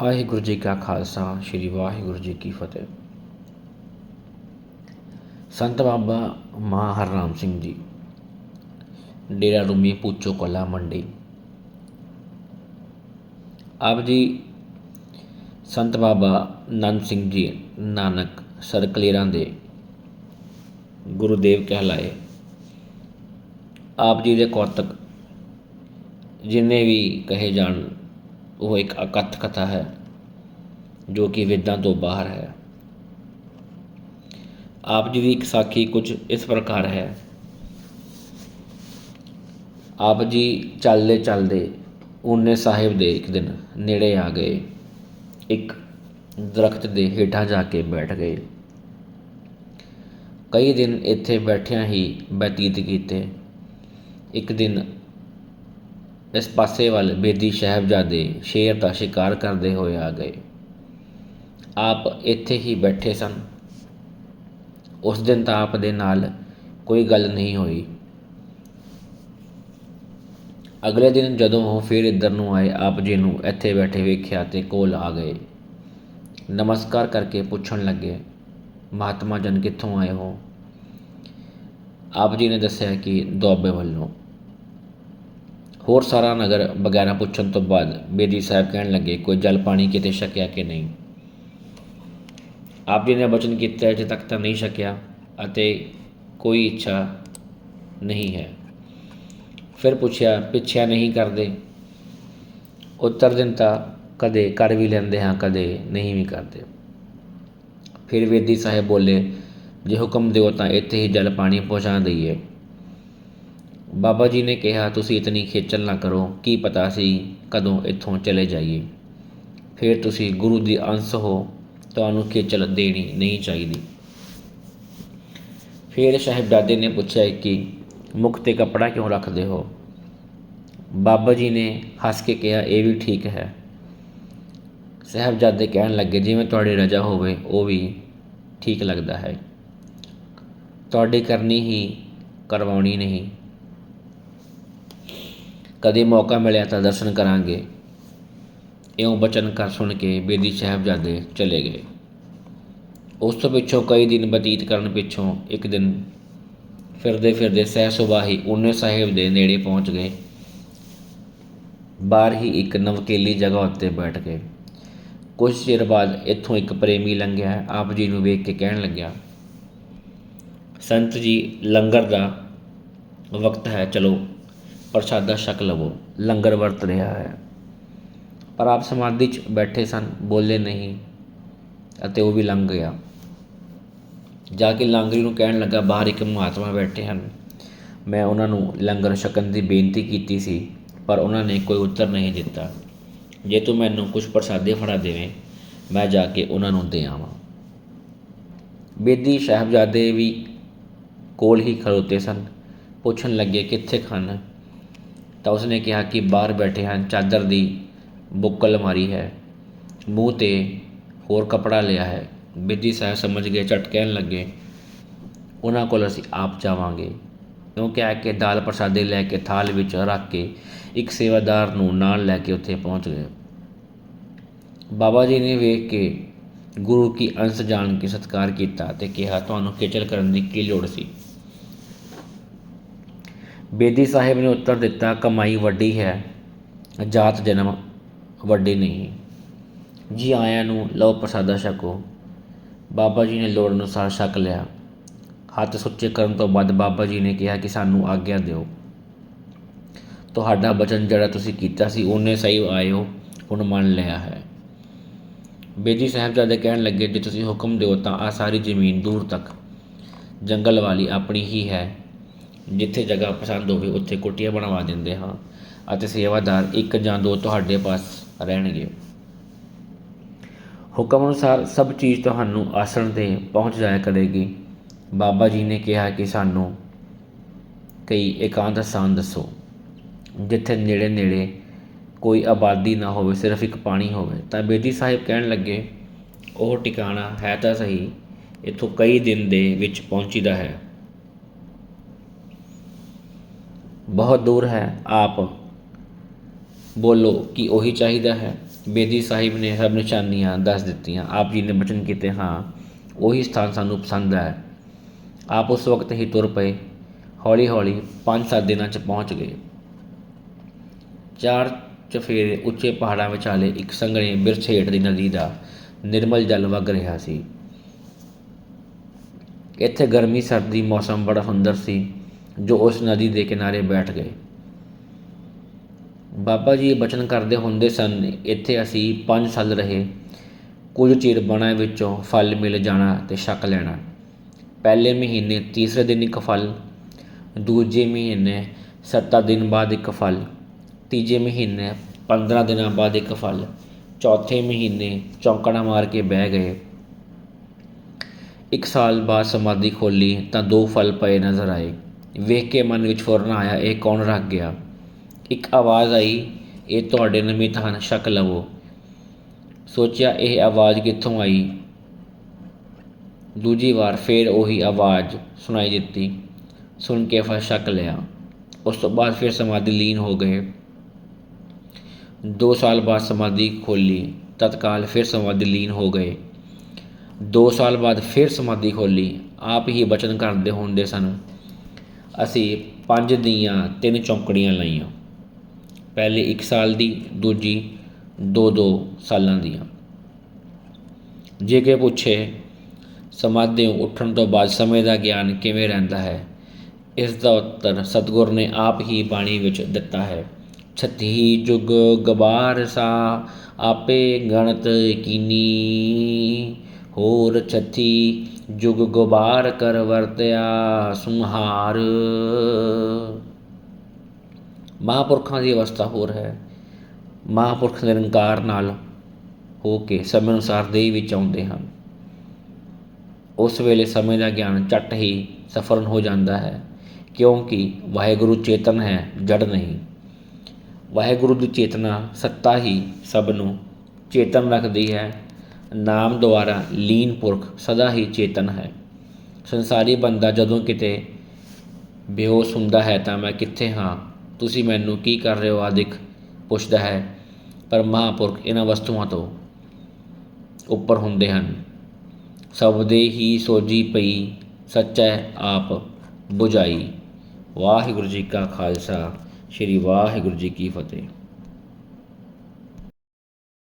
ਵਾਹਿਗੁਰੂ ਜੀ ਕਾ ਖਾਲਸਾ ਸ਼੍ਰੀ ਵਾਹਿਗੁਰੂ ਜੀ ਕੀ ਫਤਿਹ। ਸੰਤ ਬਾਬਾ ਮਹਾਂ ਹਰਨਾਮ ਸਿੰਘ ਜੀ, ਡੇਰਾ ਰੂਮੀ, ਪੂਚੋ ਕਲਾਂ, ਮੰਡੀ। ਆਪ ਜੀ ਸੰਤ ਬਾਬਾ ਨੰਦ ਸਿੰਘ ਜੀ ਨਾਨਕ ਸਰਕਲੇਰਾਂ ਦੇ ਗੁਰੂਦੇਵ ਕਹਿਲਾਏ। ਆਪ ਜੀ ਦੇ ਕੌਤਕ ਜਿੰਨੇ ਵੀ ਕਹੇ ਜਾਣ, ਉਹ ਇੱਕ ਅਕੱਥ ਕਥਾ ਹੈ ਜੋ ਕਿ ਵੇਦਾਂ ਤੋਂ ਬਾਹਰ ਹੈ। ਆਪ ਜੀ ਦੀ ਇੱਕ ਸਾਖੀ ਕੁਝ ਇਸ ਪ੍ਰਕਾਰ ਹੈ। ਆਪ ਜੀ ਚੱਲਦੇ ਚੱਲਦੇ ਊਨੇ ਸਾਹਿਬ ਦੇ ਇੱਕ ਦਿਨ ਨੇੜੇ ਆ ਗਏ। ਇੱਕ ਦਰਖਤ ਦੇ ਹੇਠਾਂ ਜਾ ਕੇ ਬੈਠ ਗਏ। ਕਈ ਦਿਨ ਇੱਥੇ ਬੈਠਿਆਂ ਹੀ ਬਤੀਤ ਕੀਤੇ। ਇੱਕ ਦਿਨ ਇਸ ਪਾਸੇ ਵੱਲ ਬੇਦੀ ਸਾਹਿਬਜ਼ਾਦੇ ਸ਼ੇਰ ਦਾ ਸ਼ਿਕਾਰ ਕਰਦੇ ਹੋਏ ਆ ਗਏ। ਆਪ ਇੱਥੇ ਹੀ ਬੈਠੇ ਸਨ। ਉਸ ਦਿਨ ਤਾਂ ਆਪ ਦੇ ਨਾਲ ਕੋਈ ਗੱਲ ਨਹੀਂ ਹੋਈ। ਅਗਲੇ ਦਿਨ ਜਦੋਂ ਉਹ ਫਿਰ ਇੱਧਰ ਨੂੰ ਆਏ, ਆਪ ਜੀ ਨੂੰ ਇੱਥੇ ਬੈਠੇ ਵੇਖਿਆ ਅਤੇ ਕੋਲ ਆ ਗਏ। ਨਮਸਕਾਰ ਕਰਕੇ ਪੁੱਛਣ ਲੱਗੇ, ਮਹਾਤਮਾ ਜਨ ਕਿੱਥੋਂ ਆਏ ਹੋ? ਆਪ ਜੀ ਨੇ ਦੱਸਿਆ ਕਿ ਦੁਆਬੇ ਵੱਲੋਂ। ਹੋਰ ਸਾਰਾ ਨਗਰ ਵਗੈਰਾ ਪੁੱਛਣ ਤੋਂ ਬਾਅਦ ਬੇਦੀ ਸਾਹਿਬ ਕਹਿਣ ਲੱਗੇ, ਕੋਈ ਜਲ ਪਾਣੀ ਕਿਤੇ ਛਕਿਆ ਕਿ ਨਹੀਂ? ਆਪ ਜੀ ਨੇ ਬਚਨ ਕੀਤਾ, ਅਜੇ ਤੱਕ ਤਾਂ ਨਹੀਂ ਛਕਿਆ ਅਤੇ ਕੋਈ ਇੱਛਾ ਨਹੀਂ ਹੈ। ਫਿਰ ਪੁੱਛਿਆ, ਪਿੱਛਿਆ ਨਹੀਂ ਕਰਦੇ? ਉੱਤਰ ਦਿੱਤਾ, ਕਦੇ ਕਰ ਵੀ ਲੈਂਦੇ ਹਾਂ, ਕਦੇ ਨਹੀਂ ਵੀ ਕਰਦੇ। ਫਿਰ ਬੇਦੀ ਸਾਹਿਬ ਬੋਲੇ, ਜੇ ਹੁਕਮ ਦਿਓ ਤਾਂ ਇੱਥੇ ਹੀ ਜਲ ਪਾਣੀ ਪਹੁੰਚਾ ਦਈਏ। ਬਾਬਾ ਜੀ ਨੇ ਕਿਹਾ, ਤੁਸੀਂ ਇਤਨੀ ਖੇਚਲ ਨਾ ਕਰੋ, ਕੀ ਪਤਾ ਸੀ ਕਦੋਂ ਇੱਥੋਂ ਚਲੇ ਜਾਈਏ। ਫਿਰ ਤੁਸੀਂ ਗੁਰੂ ਦੀ ਅੰਸ਼ ਹੋ, ਤੁਹਾਨੂੰ ਖੇਚਲ ਦੇਣੀ ਨਹੀਂ ਚਾਹੀਦੀ। ਫਿਰ ਸਾਹਿਬਜ਼ਾਦੇ ਨੇ ਪੁੱਛਿਆ ਕਿ ਮੁੱਖ 'ਤੇ ਕੱਪੜਾ ਕਿਉਂ ਰੱਖਦੇ ਹੋ? ਬਾਬਾ ਜੀ ਨੇ ਹੱਸ ਕੇ ਕਿਹਾ, ਇਹ ਵੀ ਠੀਕ ਹੈ। ਸਾਹਿਬਜ਼ਾਦੇ ਕਹਿਣ ਲੱਗੇ, ਜਿਵੇਂ ਤੁਹਾਡੀ ਰਜਾ ਹੋਵੇ ਉਹ ਵੀ ਠੀਕ ਲੱਗਦਾ ਹੈ। ਤੁਹਾਡੀ ਕਰਨੀ ਹੀ ਕਰਵਾਉਣੀ ਨਹੀਂ। ਕਦੇ ਮੌਕਾ ਮਿਲਿਆ ਤਾਂ ਦਰਸ਼ਨ ਕਰਾਂਗੇ। ਇਉਂ ਬਚਨ ਕਰ ਸੁਣ ਕੇ ਬੇਦੀ ਸਾਹਿਬਜ਼ਾਦੇ ਚਲੇ ਗਏ। ਉਸ ਤੋਂ ਪਿੱਛੋਂ ਕਈ ਦਿਨ ਬਤੀਤ ਕਰਨ ਪਿੱਛੋਂ ਇੱਕ ਦਿਨ ਫਿਰਦੇ ਫਿਰਦੇ ਸਹਿ ਸੁਬਾਹ ਹੀ ਊਨੇ ਸਾਹਿਬ ਦੇ ਨੇੜੇ ਪਹੁੰਚ ਗਏ। ਬਾਹਰ ਹੀ ਇੱਕ ਨਵਕੇਲੀ ਜਗ੍ਹਾ ਉੱਤੇ ਬੈਠ ਗਏ। ਕੁਝ ਚਿਰ ਬਾਅਦ ਇੱਥੋਂ ਇੱਕ ਪ੍ਰੇਮੀ ਲੰਘਿਆ। ਆਪ ਜੀ ਨੂੰ ਵੇਖ ਕੇ ਕਹਿਣ ਲੱਗਿਆ, ਸੰਤ ਜੀ, ਲੰਗਰ ਦਾ ਵਕਤ ਹੈ, ਚਲੋ ਪ੍ਰਸ਼ਾਦਾ ਛਕ ਲਵੋ, ਲੰਗਰ ਵਰਤ ਰਿਹਾ ਹੈ। ਪਰ ਆਪ ਸਮਾਧੀ 'ਚ ਬੈਠੇ ਸਨ, ਬੋਲੇ ਨਹੀਂ ਅਤੇ ਉਹ ਵੀ ਲੰਘ ਗਿਆ। ਜਾ ਕੇ ਲਾਂਗਰੀ ਨੂੰ ਕਹਿਣ ਲੱਗਾ, ਬਾਹਰ ਇੱਕ ਮਹਾਤਮਾ ਬੈਠੇ ਹਨ, ਮੈਂ ਉਹਨਾਂ ਨੂੰ ਲੰਗਰ ਛਕਣ ਦੀ ਬੇਨਤੀ ਕੀਤੀ ਸੀ, ਪਰ ਉਹਨਾਂ ਨੇ ਕੋਈ ਉੱਤਰ ਨਹੀਂ ਦਿੱਤਾ। ਜੇ ਤੂੰ ਮੈਨੂੰ ਕੁਛ ਪ੍ਰਸਾਦੇ ਫੜਾ ਦੇਵੇਂ, ਮੈਂ ਜਾ ਕੇ ਉਹਨਾਂ ਨੂੰ ਦੇ ਆਵਾਂ। ਬੇਦੀ ਸਾਹਿਬਜ਼ਾਦੇ ਵੀ ਕੋਲ ਹੀ ਖਲੋਤੇ ਸਨ। ਪੁੱਛਣ ਲੱਗੇ, ਕਿੱਥੇ ਹਨ? ਤਾਂ ਉਸਨੇ ਕਿਹਾ ਕਿ ਬਾਹਰ ਬੈਠੇ ਹਨ, ਚਾਦਰ ਦੀ ਬੁੱਕਲ ਮਾਰੀ ਹੈ, ਮੂੰਹ 'ਤੇ ਹੋਰ ਕੱਪੜਾ ਲਿਆ ਹੈ। ਬੇਦੀ ਸਾਹਿਬ ਸਮਝ ਗਏ, ਝਟ ਕਹਿਣ ਲੱਗੇ, ਉਹਨਾਂ ਕੋਲ ਅਸੀਂ ਆਪ ਜਾਵਾਂਗੇ। ਕਿਉਂ ਕਹਿ ਕੇ ਦਾਲ ਪ੍ਰਸਾਦੇ ਲੈ ਕੇ ਥਾਲ ਵਿੱਚ ਰੱਖ ਕੇ ਇੱਕ ਸੇਵਾਦਾਰ ਨੂੰ ਨਾਲ ਲੈ ਕੇ ਉੱਥੇ ਪਹੁੰਚ ਗਏ। ਬਾਬਾ ਜੀ ਨੇ ਵੇਖ ਕੇ ਗੁਰੂ ਕੀ ਅੰਸ਼ ਜਾਣ ਕੇ ਸਤਿਕਾਰ ਕੀਤਾ ਅਤੇ ਕਿਹਾ, ਤੁਹਾਨੂੰ ਖੇਚਲ ਕਰਨ ਦੀ ਕੀ ਲੋੜ ਸੀ? ਬੇਦੀ ਸਾਹਿਬ ਨੇ ਉੱਤਰ ਦਿੱਤਾ, ਕਮਾਈ ਵੱਡੀ ਹੈ, ਜਾਤ ਜਨਮ ਵੱਡੀ ਨਹੀਂ। ਜੀ ਆਇਆਂ ਨੂੰ, ਲਓ ਪ੍ਰਸਾਦਾ ਛਕੋ। ਬਾਬਾ ਜੀ ਨੇ ਲੋੜ ਅਨੁਸਾਰ ਛਕ ਲਿਆ। ਹੱਥ ਸੁੱਚੇ ਕਰਨ ਤੋਂ ਬਾਅਦ ਬਾਬਾ ਜੀ ਨੇ ਕਿਹਾ ਕਿ ਸਾਨੂੰ ਆਗਿਆ ਦਿਓ। ਤੁਹਾਡਾ ਬਚਨ ਜਿਹੜਾ ਤੁਸੀਂ ਕੀਤਾ ਸੀ, ਊਨੇ ਸਾਹਿਬ ਆਏ ਹੋ, ਹੁਣ ਮੰਨ ਲਿਆ ਹੈ। ਬੇਦੀ ਸਾਹਿਬਜ਼ਾਦੇ ਕਹਿਣ ਲੱਗੇ, ਜੇ ਤੁਸੀਂ ਹੁਕਮ ਦਿਓ ਤਾਂ ਆਹ ਸਾਰੀ ਜ਼ਮੀਨ ਦੂਰ ਤੱਕ ਜੰਗਲ ਵਾਲੀ ਆਪਣੀ ਹੀ ਹੈ। ਜਿੱਥੇ ਜਗ੍ਹਾ ਪਸੰਦ ਹੋਵੇ ਉੱਥੇ ਕੁਟੀਆਂ ਬਣਵਾ ਦਿੰਦੇ ਹਾਂ ਅਤੇ ਸੇਵਾਦਾਰ ਇੱਕ ਜਾਂ ਦੋ ਤੁਹਾਡੇ ਪਾਸ ਰਹਿਣਗੇ। ਹੁਕਮ ਅਨੁਸਾਰ ਸਭ ਚੀਜ਼ ਤੁਹਾਨੂੰ ਆਸਣ 'ਤੇ ਪਹੁੰਚ ਜਾਇਆ ਕਰੇਗੀ। ਬਾਬਾ ਜੀ ਨੇ ਕਿਹਾ ਕਿ ਸਾਨੂੰ ਕਈ ਇਕਾਂਤ ਸਥਾਨ ਦੱਸੋ, ਜਿੱਥੇ ਨੇੜੇ ਨੇੜੇ ਕੋਈ ਆਬਾਦੀ ਨਾ ਹੋਵੇ, ਸਿਰਫ ਇੱਕ ਪਾਣੀ ਹੋਵੇ। ਤਾਂ ਬੇਦੀ ਸਾਹਿਬ ਕਹਿਣ ਲੱਗੇ, ਉਹ ਟਿਕਾਣਾ ਹੈ ਤਾਂ ਸਹੀ, ਇੱਥੋਂ ਕਈ ਦਿਨ ਦੇ ਵਿੱਚ ਪਹੁੰਚੀਦਾ ਹੈ, ਬਹੁਤ ਦੂਰ ਹੈ। ਆਪ ਬੋਲੋ ਕਿ ਉਹੀ ਚਾਹੀਦਾ ਹੈ। ਬੇਦੀ ਸਾਹਿਬ ਨੇ ਸਭ ਨਿਸ਼ਾਨੀਆਂ ਦੱਸ ਦਿੱਤੀਆਂ। ਆਪ ਜੀ ਨੇ ਬਚਨ ਕੀਤੇ, ਹਾਂ ਉਹੀ ਸਥਾਨ ਸਾਨੂੰ ਪਸੰਦ ਹੈ। ਆਪ ਉਸ ਵਕਤ ਹੀ ਤੁਰ ਪਏ। ਹੌਲੀ ਹੌਲੀ 5-7 ਦਿਨਾਂ 'ਚ ਪਹੁੰਚ ਗਏ। 4 ਚਫੇਰੇ ਉੱਚੇ ਪਹਾੜਾਂ ਵਿਚਾਲੇ ਇੱਕ ਸੰਘਣੇ ਬਿਰਛ ਹੇਠ ਦੀ ਨਦੀ ਦਾ ਨਿਰਮਲ ਜਲ ਵਗ ਰਿਹਾ ਸੀ। ਇੱਥੇ ਗਰਮੀ ਸਰਦੀ ਮੌਸਮ ਬੜਾ ਸੁੰਦਰ ਸੀ। ਜੋ ਉਸ ਨਦੀ ਦੇ ਕਿਨਾਰੇ ਬੈਠ ਗਏ। ਬਾਬਾ ਜੀ ਬਚਨ ਕਰਦੇ ਹੁੰਦੇ ਸਨ, ਇੱਥੇ ਅਸੀਂ 5 ਸਾਲ ਰਹੇ। ਕੁਝ ਚਿਰ ਬਣਾ ਵਿੱਚੋਂ ਫਲ ਮਿਲ ਜਾਣਾ ਅਤੇ ਛਕ ਲੈਣਾ। ਪਹਿਲੇ ਮਹੀਨੇ ਤੀਸਰੇ ਦਿਨ ਇੱਕ ਫਲ, ਦੂਜੇ ਮਹੀਨੇ 7 ਦਿਨ ਬਾਅਦ ਇੱਕ ਫਲ, ਤੀਜੇ ਮਹੀਨੇ 15 ਦਿਨਾਂ ਬਾਅਦ ਇੱਕ ਫਲ, ਚੌਥੇ ਮਹੀਨੇ ਚੌਂਕੜਾ ਮਾਰ ਕੇ ਬਹਿ ਗਏ। 1 ਸਾਲ ਬਾਅਦ ਸਮਾਧੀ ਖੋਲ੍ਹੀ ਤਾਂ 2 ਫਲ ਪਏ ਨਜ਼ਰ ਆਏ। ਵੇਖ ਕੇ ਮਨ ਵਿੱਚ ਫੁਰਨ ਆਇਆ, ਇਹ ਕੌਣ ਰੱਖ ਗਿਆ। ਇੱਕ ਆਵਾਜ਼ ਆਈ, ਇਹ ਤੁਹਾਡੇ ਨਿਮਿਤ ਹਨ, ਛਕ ਲਵੋ। ਸੋਚਿਆ ਇਹ ਆਵਾਜ਼ ਕਿੱਥੋਂ ਆਈ। ਦੂਜੀ ਵਾਰ ਫੇਰ ਉਹੀ ਆਵਾਜ਼ ਸੁਣਾਈ ਦਿੱਤੀ। ਸੁਣ ਕੇ ਫਲ ਛਕ ਲਿਆ। ਉਸ ਤੋਂ ਬਾਅਦ ਫਿਰ ਸਮਾਧੀ ਲੀਨ ਹੋ ਗਏ। 2 ਸਾਲ ਬਾਅਦ ਸਮਾਧੀ ਖੋਲ੍ਹੀ, ਤਤਕਾਲ ਫਿਰ ਸਮਾਧੀ ਲੀਨ ਹੋ ਗਏ। 2 ਸਾਲ ਬਾਅਦ ਫਿਰ ਸਮਾਧੀ ਖੋਲ੍ਹੀ। ਆਪ ਹੀ ਬਚਨ ਕਰਦੇ ਹੁੰਦੇ ਸਨ। ਅਸੀਂ 5 ਦੀਆਂ 3 ਚੌਂਕੜੀਆਂ ਲਾਈਆਂ। ਪਹਿਲੀ 1 ਸਾਲ ਦੀ, ਦੂਜੀ 2-2 ਸਾਲਾਂ ਦੀਆਂ। ਜੇ ਕੋਈ ਪੁੱਛੇ ਸਮਾਧਿਓਂ ਉੱਠਣ ਤੋਂ ਬਾਅਦ ਸਮੇਂ ਦਾ ਗਿਆਨ ਕਿਵੇਂ ਰਹਿੰਦਾ ਹੈ, ਇਸ ਦਾ ਉੱਤਰ ਸਤਿਗੁਰ ਨੇ ਆਪ ਹੀ ਬਾਣੀ ਵਿੱਚ ਦਿੱਤਾ ਹੈ। 36 ਜੁਗ ਗਵਾਰਸਾ ਆਪੇ ਗਣਤ ਕੀਨੀ, ਹੋਰ 36 ਜੁਗ ਗੁਬਾਰ ਕਰ ਵਰਤਿਆ ਸੰਹਾਰ। ਮਹਾਂਪੁਰਖਾਂ ਦੀ ਅਵਸਥਾ ਹੋਰ ਹੈ। ਮਹਾਂਪੁਰਖ ਨਿਰੰਕਾਰ ਨਾਲ ਹੋ ਕੇ ਸਮੇਂ ਅਨੁਸਾਰ ਦੇਹ ਵਿੱਚ ਆਉਂਦੇ ਹਨ। ਉਸ ਵੇਲੇ ਸਮੇਂ ਦਾ ਗਿਆਨ ਝੱਟ ਹੀ ਸਫਰਨ ਹੋ ਜਾਂਦਾ ਹੈ, ਕਿਉਂਕਿ ਵਾਹਿਗੁਰੂ ਚੇਤਨ ਹੈ, ਜੜ ਨਹੀਂ। ਵਾਹਿਗੁਰੂ ਦੀ ਚੇਤਨਾ ਸੱਤਾ ਹੀ ਸਭ ਨੂੰ ਚੇਤਨ ਰੱਖਦੀ ਹੈ। ਨਾਮ ਦੁਆਰਾ ਲੀਨ ਪੁਰਖ ਸਦਾ ਹੀ ਚੇਤਨ ਹੈ। ਸੰਸਾਰੀ ਬੰਦਾ ਜਦੋਂ ਕਿਤੇ ਬੇਹੋਸ਼ ਹੁੰਦਾ ਹੈ ਤਾਂ ਮੈਂ ਕਿੱਥੇ ਹਾਂ, ਤੁਸੀਂ ਮੈਨੂੰ ਕੀ ਕਰ ਰਹੇ ਹੋ ਆਦਿਕ ਪੁੱਛਦਾ ਹੈ, ਪਰ ਮਹਾਂਪੁਰਖ ਇਹਨਾਂ ਵਸਤੂਆਂ ਤੋਂ ਉੱਪਰ ਹੁੰਦੇ ਹਨ। ਸਭ ਦੇ ਹੀ ਸੋਝੀ ਪਈ, ਸੱਚੈ ਆਪ ਬੁਝਾਈ। ਵਾਹਿਗੁਰੂ ਜੀ ਕਾ ਖਾਲਸਾ, ਸ਼੍ਰੀ ਵਾਹਿਗੁਰੂ ਜੀ ਕੀ ਫਤਿਹ।